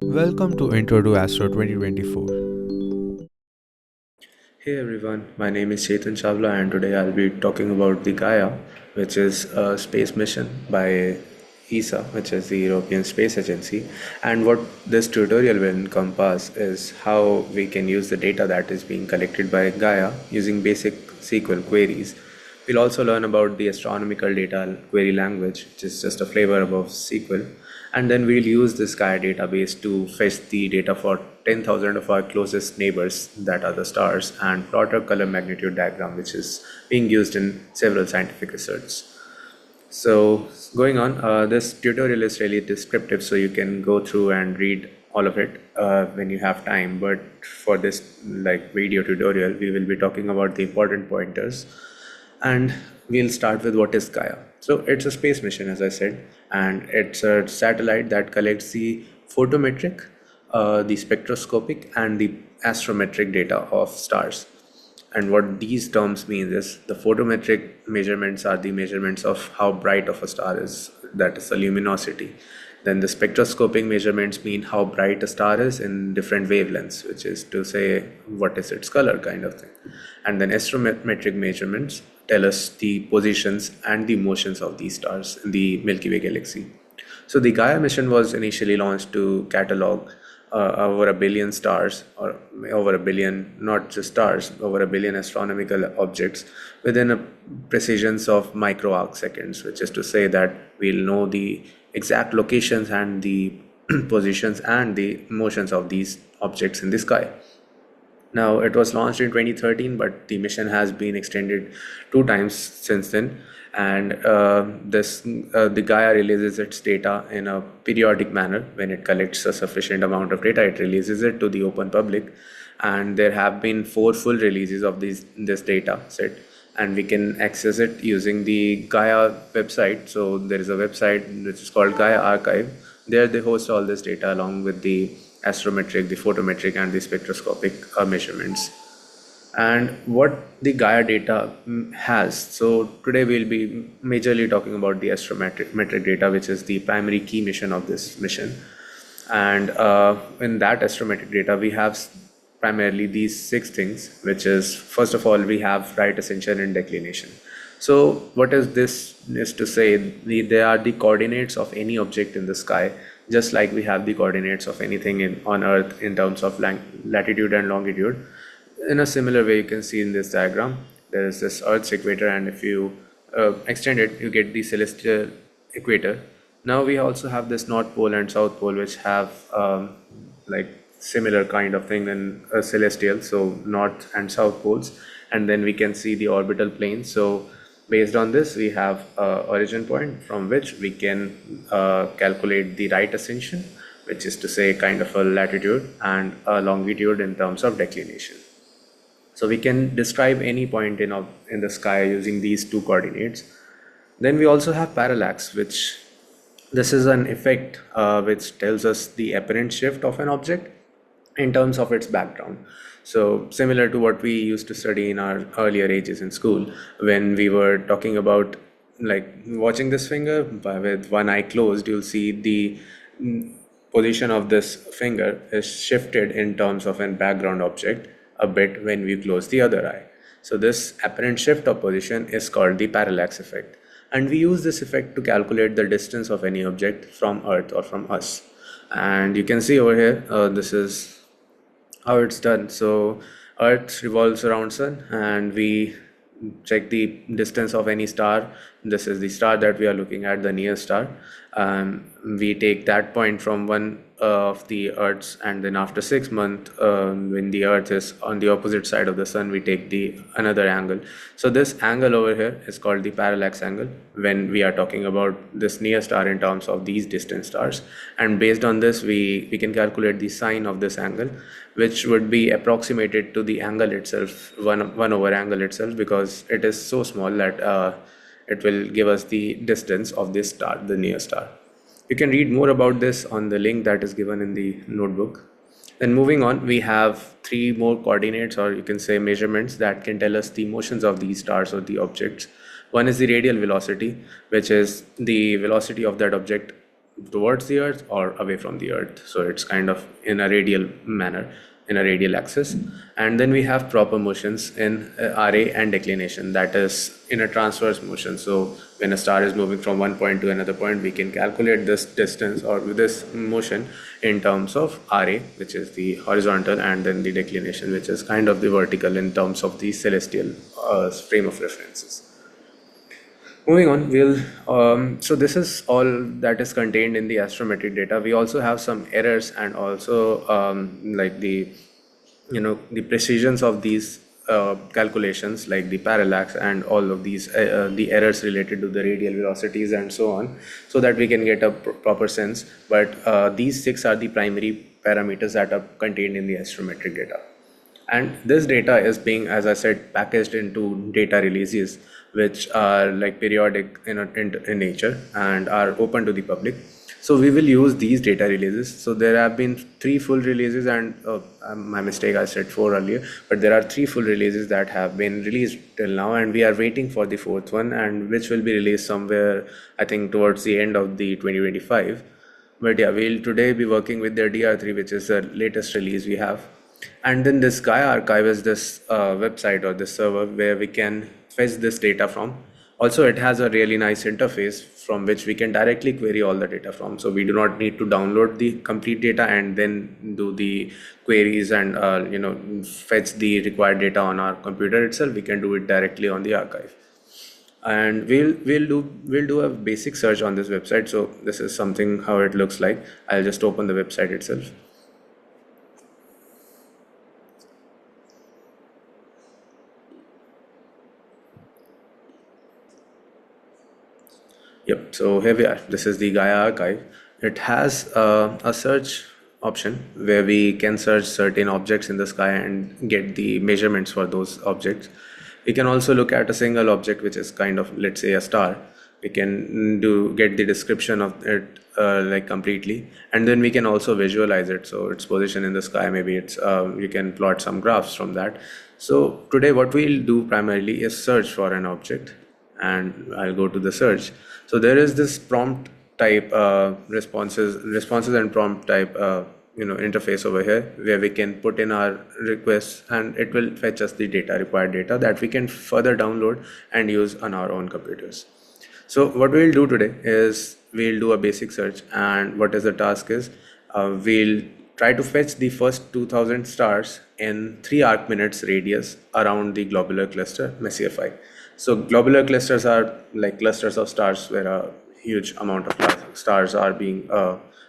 Welcome to Intro2Astro 2024. Hey everyone, my name is Chetan and today I'll be talking about the Gaia, which is a space mission by ESA, which is the European Space Agency. And what this tutorial will encompass is how we can use the data that is being collected by Gaia using basic SQL queries. We'll also learn about the astronomical data query language, which is just a flavor above SQL. And then we'll use this Gaia database to fetch the data for 10,000 of our closest neighbors, that are the stars, and plot a color magnitude diagram, which is being used in several scientific research. So going on, this tutorial is really descriptive, so you can go through and read all of it when you have time. But for this video tutorial, we will be talking about the important pointers, and we'll start with what is Gaia. So it's a space mission, as I said, and it's a satellite that collects the photometric, the spectroscopic, and the astrometric data of stars. And what these terms mean is the photometric measurements are the measurements of how bright of a star is, that is the luminosity. Then the spectroscopic measurements mean how bright a star is in different wavelengths, which is to say what is its color kind of thing. And then astrometric measurements tell us the positions and the motions of these stars in the Milky Way galaxy. So the Gaia mission was initially launched to catalog over a billion stars, or over a billion, not just stars, over a billion astronomical objects within a precisions of micro arc seconds, which is to say that we'll know the exact locations and the positions and the motions of these objects in the sky. Now, it was launched in 2013, but the mission has been extended two times since then. And the Gaia releases its data in a periodic manner. When it collects a sufficient amount of data, it releases it to the open public. And there have been 4 full releases of this data set, and we can access it using the Gaia website. So there is a website which is called Gaia Archive. There they host all this data along with the astrometric, the photometric, and the spectroscopic measurements. And what the Gaia data has. So today we'll be majorly talking about the astrometric data, which is the primary key mission of this mission. And in that astrometric data, we have primarily these 6 things, which is, first of all, we have right ascension and declination. So what is this is to say, they are the coordinates of any object in the sky, just like we have the coordinates of anything on Earth in terms of latitude and longitude. In a similar way, you can see in this diagram, there is this Earth's equator, and if you extend it, you get the celestial equator. Now we also have this North Pole and South Pole, which have like similar kind of thing in celestial, so North and South poles. And then we can see the orbital plane. So based on this, we have origin point from which we can calculate the right ascension, which is to say kind of a latitude, and a longitude in terms of declination. So we can describe any point in the sky using these 2 coordinates. Then we also have parallax, which this is an effect which tells us the apparent shift of an object in terms of its background. So similar to what we used to study in our earlier ages in school, when we were talking about like watching this finger with one eye closed, you'll see the position of this finger is shifted in terms of an background object a bit when we close the other eye. So this apparent shift of position is called the parallax effect. And we use this effect to calculate the distance of any object from Earth or from us. And you can see over here, this is how it's done. So Earth revolves around Sun, and we check the distance of any star. This is the star that we are looking at, the nearest star. We take that point from one of the Earths, and then after 6 months, when the Earth is on the opposite side of the Sun, we take the another angle. So this angle over here is called the parallax angle when we are talking about this near star in terms of these distant stars. And based on this, we can calculate the sine of this angle, which would be approximated to the angle itself, 1 over angle itself, because it is so small that it will give us the distance of this star, the near star. You can read more about this on the link that is given in the notebook. Then moving on, we have 3 more coordinates, or you can say measurements, that can tell us the motions of these stars or the objects. One is the radial velocity, which is the velocity of that object towards the earth or away from the earth. So it's kind of in a radial manner, in a radial axis. And then we have proper motions in RA and declination, that is in a transverse motion. So when a star is moving from one point to another point, we can calculate this distance or this motion in terms of RA, which is the horizontal, and then the declination, which is kind of the vertical in terms of the celestial frame of references. Moving on, so this is all that is contained in the astrometric data. We also have some errors, and also like the precisions of these calculations, like the parallax and all of these the errors related to the radial velocities and so on, so that we can get a proper sense. But these six are the primary parameters that are contained in the astrometric data. And this data is being, as I said, packaged into data releases, which are like periodic in nature and are open to the public. So we will use these data releases. So there have been 3 full releases, and my mistake, I said 4 earlier, but there are 3 full releases that have been released till now, and we are waiting for the 4th one, and which will be released somewhere, I think, towards the end of the 2025. But yeah, we'll today be working with their DR3, which is the latest release we have. And then this Gaia archive is this website or this server where we can fetch this data from. Also, it has a really nice interface from which we can directly query all the data from. So we do not need to download the complete data and then do the queries and fetch the required data on our computer itself. We can do it directly on the archive. And we'll do a basic search on this website. So this is something how it looks like. I'll just open the website itself. Yep, so here we are. This is the Gaia archive. It has a search option where we can search certain objects in the sky and get the measurements for those objects. We can also look at a single object, which is kind of, let's say, a star. We can get the description of it like completely, and then we can also visualize it. So its position in the sky, maybe it's you can plot some graphs from that. So today what we'll do primarily is search for an object, and I'll go to the search. So there is this prompt type responses and prompt type interface over here, where we can put in our requests, and it will fetch us the required data that we can further download and use on our own computers. So what we'll do today is we'll do a basic search, and what is the task is we'll try to fetch the first 2000 stars in 3 arc minutes radius around the globular cluster Messier 5. So globular clusters are like clusters of stars where a huge amount of stars are being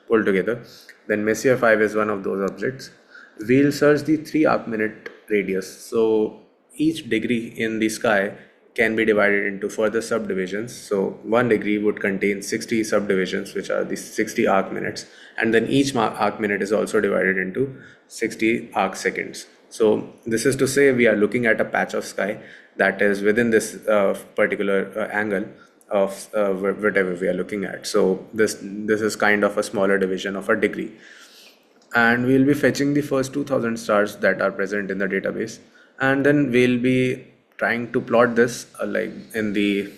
pulled together. Then Messier 5 is one of those objects. We'll search the 3 arc minute radius. So each degree in the sky can be divided into further subdivisions. So 1 degree would contain 60 subdivisions, which are the 60 arc minutes, and then each arc minute is also divided into 60 arc seconds. So this is to say we are looking at a patch of sky that is within this particular angle of whatever we are looking at. So this is kind of a smaller division of a degree, and we'll be fetching the first 2000 stars that are present in the database, and then we'll be trying to plot this like in the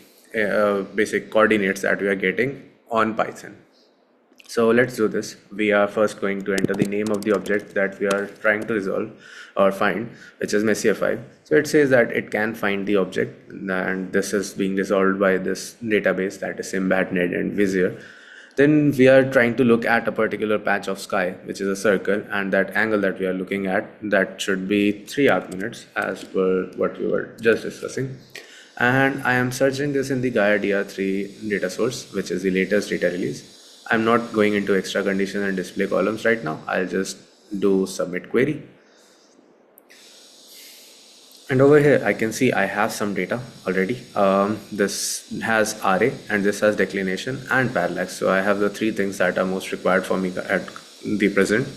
basic coordinates that we are getting on Python. So let's do this. We are first going to enter the name of the object that we are trying to resolve or find, which is Messier 5. So it says that it can find the object, and this is being resolved by this database, that is SimBatNet and Vizier. Then we are trying to look at a particular patch of sky, which is a circle, and that angle that we are looking at, that should be 3 arc minutes as per what we were just discussing. And I am searching this in the Gaia DR3 data source, which is the latest data release. I'm not going into extra conditions and display columns right now. I'll just do submit query. And over here, I can see I have some data already. This has RA, and this has declination and parallax. So I have the 3 things that are most required for me at the present.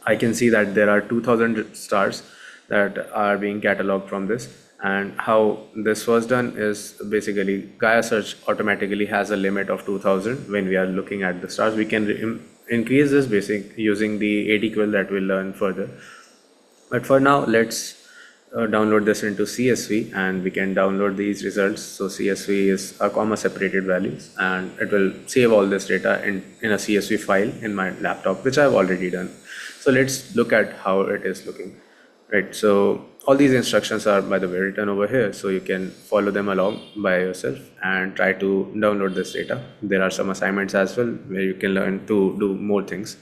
I can see that there are 2000 stars that are being cataloged from this. And how this was done is basically Gaia search automatically has a limit of 2000 when we are looking at the stars. We can increase this using the AD quill that we'll learn further. But for now, let's download this into CSV, and we can download these results. So CSV is a comma separated values, and it will save all this data in a CSV file in my laptop, which I've already done. So let's look at how it is looking. Right, so all these instructions are, by the way, written over here, so you can follow them along by yourself and try to download this data. There are some assignments as well where you can learn to do more things.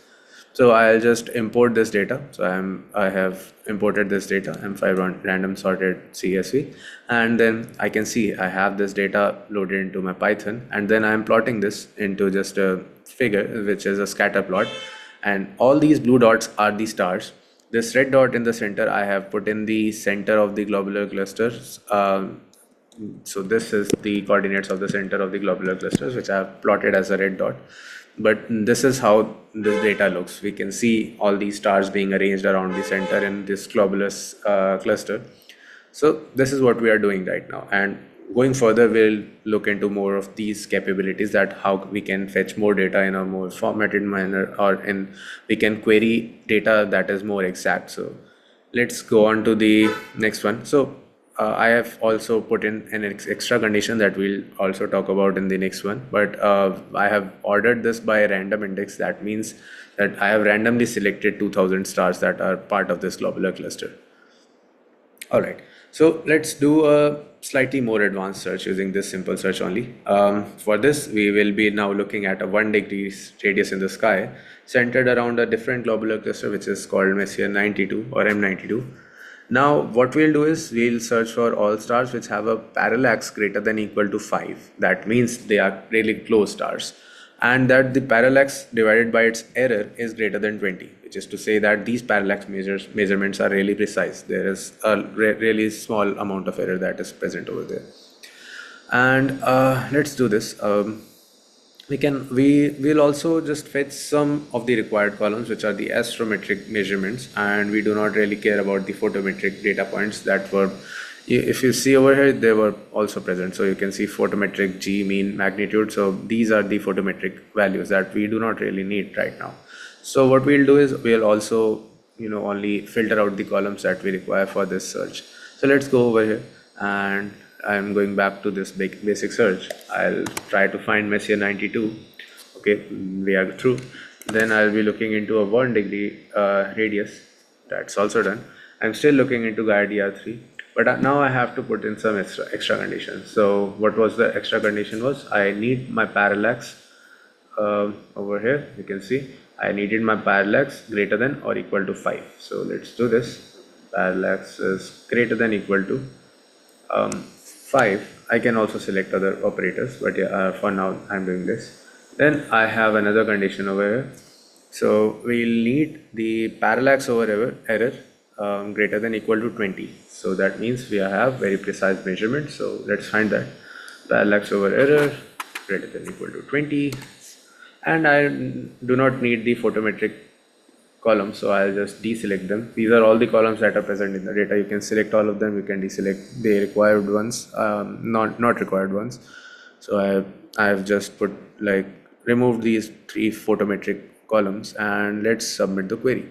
So I'll just import this data. So I have imported this data, M5 random sorted CSV, and then I can see I have this data loaded into my Python, and then I'm plotting this into just a figure, which is a scatter plot, and all these blue dots are the stars. This red dot in the center, I have put in the center of the globular clusters. So this is the coordinates of the center of the globular clusters, which I have plotted as a red dot. But this is how this data looks. We can see all these stars being arranged around the center in this globular cluster. So this is what we are doing right now. And going further, we'll look into more of these capabilities, that how we can fetch more data in a more formatted manner, or we can query data that is more exact. So let's go on to the next one. So I have also put in an extra condition that we'll also talk about in the next one. But I have ordered this by a random index. That means that I have randomly selected 2000 stars that are part of this globular cluster. All right, so let's do a slightly more advanced search using this simple search only. For this, we will be now looking at a 1 degree radius in the sky centered around a different globular cluster, which is called Messier 92 or M92. Now, what we'll do is we'll search for all stars which have a parallax greater than equal to 5. That means they are really close stars, and that the parallax divided by its error is greater than 20, which is to say that these parallax measurements are really precise. There is a really small amount of error that is present over there. And let's do this. We will also just fetch some of the required columns, which are the astrometric measurements, and we do not really care about the photometric data points that were, if you see over here, they were also present. So you can see photometric G, mean, magnitude. So these are the photometric values that we do not really need right now. So what we'll do is we'll also only filter out the columns that we require for this search. So let's go over here, and I'm going back to this basic search. I'll try to find Messier 92. Okay, we are through. Then I'll be looking into a 1 degree radius. That's also done. I'm still looking into Gaia DR3, but now I have to put in some extra conditions. So what was the extra condition was, I need my parallax over here. You can see I needed my parallax greater than or equal to 5. So let's do this. Parallax is greater than equal to 5. I can also select other operators, but yeah, for now I'm doing this. Then I have another condition over here. So we'll need the parallax over error greater than equal to 20. So that means we have very precise measurement. So let's find that. Parallax over error greater than equal to 20. And I do not need the photometric columns, so I'll just deselect them. These are all the columns that are present in the data. You can select all of them. You can deselect the required ones, not required ones. So I've just removed these 3 photometric columns, and let's submit the query.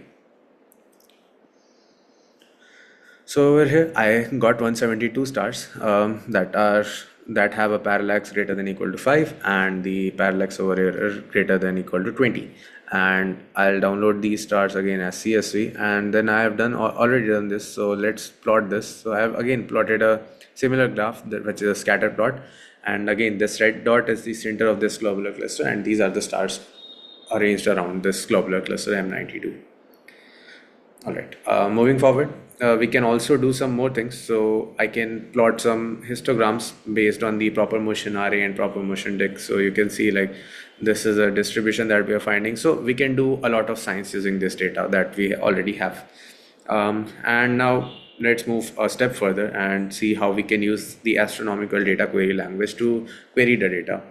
So over here I got 172 stars that have a parallax greater than equal to 5 and the parallax over error greater than equal to 20. And I'll download these stars again as CSV, and then I have already done this. So let's plot this. So I have again plotted a similar graph which is a scatter plot, and again this red dot is the center of this globular cluster, and these are the stars arranged around this globular cluster M92. Alright, moving forward, we can also do some more things. So I can plot some histograms based on the proper motion array and proper motion disk. So you can see this is a distribution that we are finding. So we can do a lot of science using this data that we already have. And now let's move a step further and see how we can use the astronomical data query language to query the data.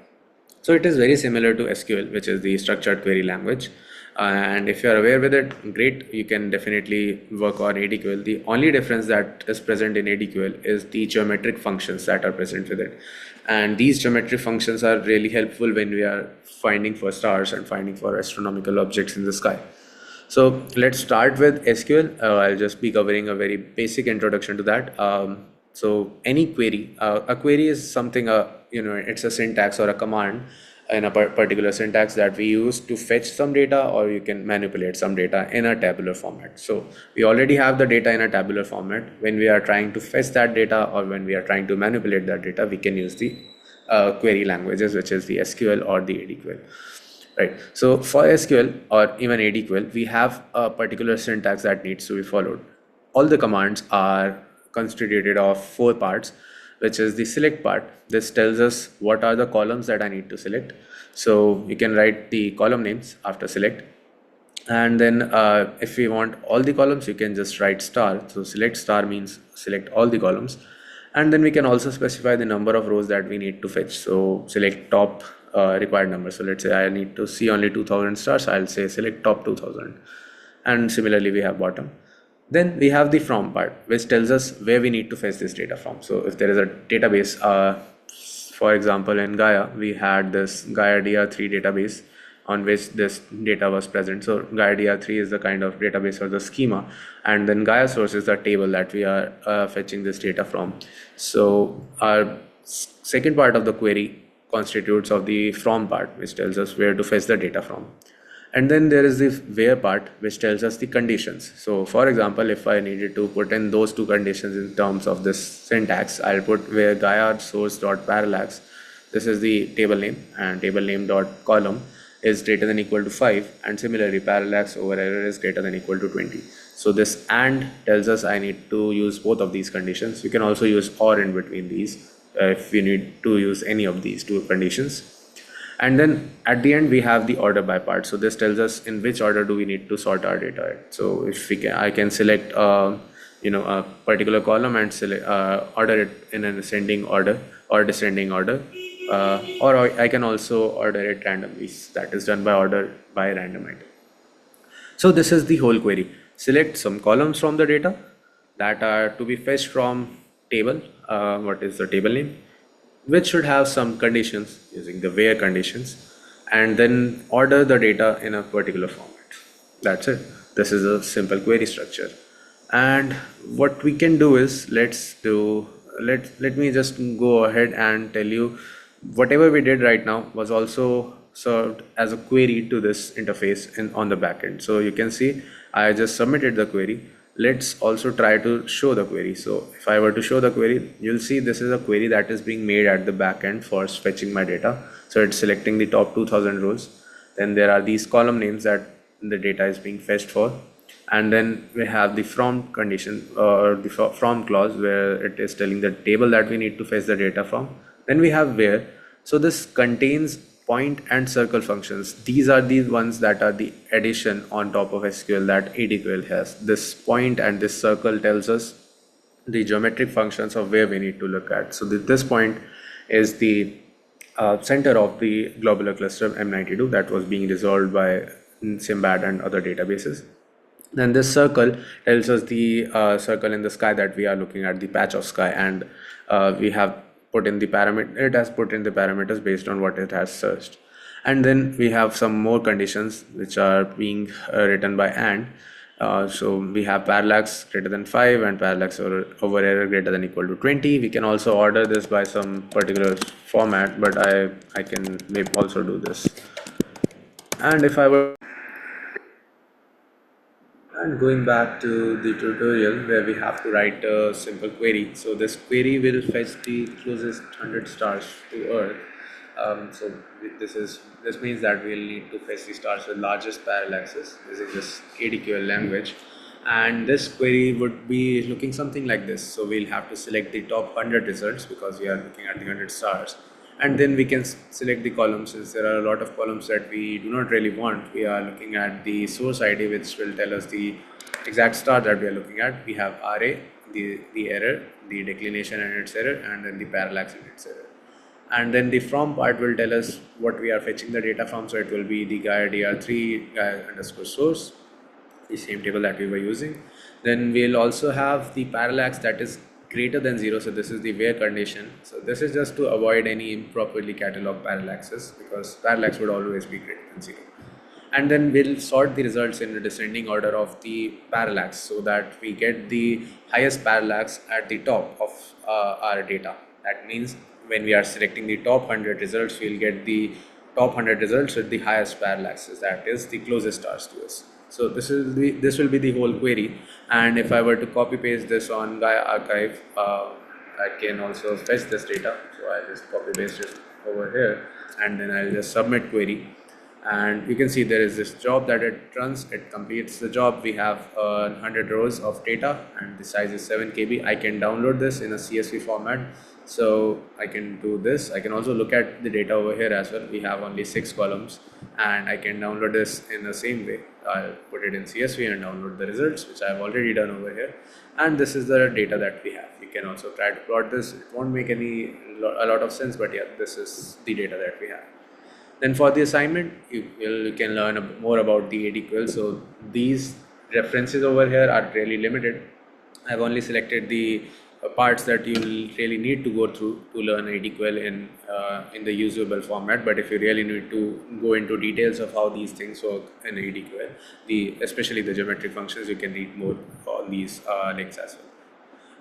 So it is very similar to SQL, which is the structured query language. And if you're aware with it, great, you can definitely work on ADQL. The only difference that is present in ADQL is the geometric functions that are present with it. And these geometric functions are really helpful when we are finding for stars and finding for astronomical objects in the sky. So let's start with SQL. I'll just be covering a very basic introduction to that. So any query, a query is something, it's a syntax or a command in a particular syntax that we use to fetch some data, or you can manipulate some data in a tabular format. So we already have the data in a tabular format. When we are trying to fetch that data, or when we are trying to manipulate that data, we can use the query languages, which is the SQL or the ADQL. Right. So for SQL or even ADQL, we have a particular syntax that needs to be followed. All the commands are constituted of four parts, which is the select part. This tells us what are the columns that I need to select. So you can write the column names after select. And then if we want all the columns, you can just write star. So select star means select all the columns. And then we can also specify the number of rows that we need to fetch. So select top required number. So let's say I need to see only 2000 stars. I'll say select top 2000. And similarly, we have bottom. Then we have the from part, which tells us where we need to fetch this data from. So if there is a database, for example, in Gaia, we had this Gaia DR3 database on which this data was present. So Gaia DR3 is the kind of database or the schema, and then Gaia source is the table that we are fetching this data from. So our second part of the query constitutes of the from part, which tells us where to fetch the data from. And then there is the where part, which tells us the conditions. So for example, if I needed to put in those two conditions in terms of this syntax, I'll put where Gaia source dot parallax, this is the table name, and table name dot column is greater than equal to 5, and similarly parallax over error is greater than equal to 20. So this and tells us I need to use both of these conditions. You can also use or in between these if you need to use any of these two conditions. And then at the end we have the order by part. So this tells us in which order do we need to sort our data. So if I can select a particular column and select order it in an ascending order or descending order, or I can also order it randomly. That is done by order by random item. So this is the whole query. Select some columns from the data that are to be fetched from table. What is the table name? Which should have some conditions using the where conditions, and then order the data in a particular format. That's it. This is a simple query structure. And what we can do is let me just go ahead and tell you whatever we did right now was also served as a query to this interface on the backend. So you can see I just submitted the query. Let's also try to show the query. So if I were to show the query, you'll see this is a query that is being made at the backend for fetching my data. So it's selecting the top 2000 rows. Then there are these column names that the data is being fetched for. And then we have the from condition or the from clause, where it is telling the table that we need to fetch the data from. Then we have where. So this contains point and circle functions. These are the ones that are the addition on top of SQL that ADQL has. This point and this circle tells us the geometric functions of where we need to look at. So this point is the center of the globular cluster M92 that was being resolved by Simbad and other databases. Then this circle tells us the circle in the sky that we are looking at, the patch of sky, and we have put in the parameter. It has put in the parameters based on what it has searched. And then we have some more conditions which are being written by and. So we have parallax greater than 5 and parallax over error greater than equal to 20. We can also order this by some particular format, but I can maybe also do this. And if I were And going back to the tutorial where we have to write a simple query. So this query will fetch the closest 100 stars to Earth. So this means that we'll need to fetch the stars with largest parallaxes using this ADQL language. And this query would be looking something like this. So we'll have to select the top 100 results because we are looking at the 100 stars. And then we can select the columns. Since there are a lot of columns that we do not really want, we are looking at the source ID, which will tell us the exact star that we are looking at. We have RA, the error, the declination and its error, and then the parallax and its error. And then the from part will tell us what we are fetching the data from. So it will be the Gaia DR3 Gaia underscore source, the same table that we were using. Then we'll also have the parallax that is greater than 0. So this is the where condition. So this is just to avoid any improperly cataloged parallaxes, because parallax would always be greater than 0. and then we'll sort the results in a descending order of the parallax so that we get the highest parallax at the top of our data. That means when we are selecting the top 100 results, we'll get the top 100 results with the highest parallaxes, that is the closest stars to us. So this will be the whole query, and if I were to copy paste this on Gaia archive, I can also fetch this data. So I'll just copy paste it over here, and then I'll just submit query, and you can see there is this job that it runs. It completes the job. We have 100 rows of data, and the size is 7 KB. I can download this in a CSV format, so I can do this. I can also look at the data over here as well. We have only 6 columns, and I can download this in the same way. I'll put it in CSV and download the results, which I've already done over here, and this is the data that we have. You can also try to plot this. It won't make a lot of sense, but yeah, this is the data that we have. Then for the assignment, you can learn more about the ADQL. So these references over here are really limited. I've only selected the parts that you really need to go through to learn ADQL in the usable format. But if you really need to go into details of how these things work in ADQL, especially the geometric functions, you can read more on these links as well.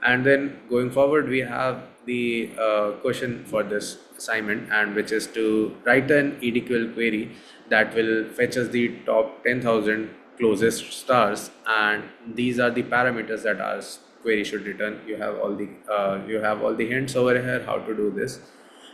And then going forward, we have the question for this assignment, and which is to write an EDQL query that will fetch us the top 10,000 closest stars, and these are the parameters that our query should return. You have all the hints over here how to do this,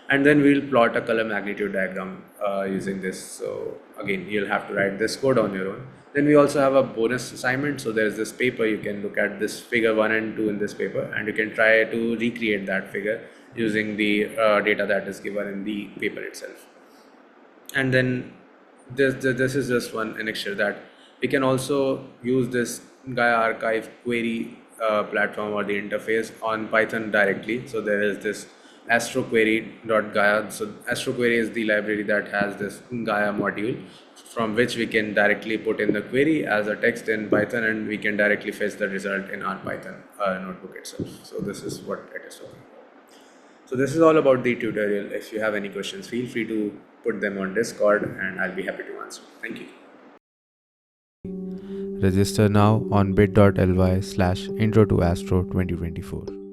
and then we'll plot a color magnitude diagram using this. So again, you'll have to write this code on your own. Then we also have a bonus assignment. So there's this paper. You can look at this figure 1 and 2 in this paper, and you can try to recreate that figure using the data that is given in the paper itself. And then this is just one annexure that we can also use this Gaia archive query platform or the interface on Python directly. So there is this astroquery.gaia. So astroquery is the library that has this Gaia module, from which we can directly put in the query as a text in Python, and we can directly fetch the result in our Python notebook itself. So this is what it is talking about. So this is all about the tutorial. If you have any questions, feel free to put them on Discord, and I'll be happy to answer. Thank you. Register now on bit.ly/Intro2Astro 2024.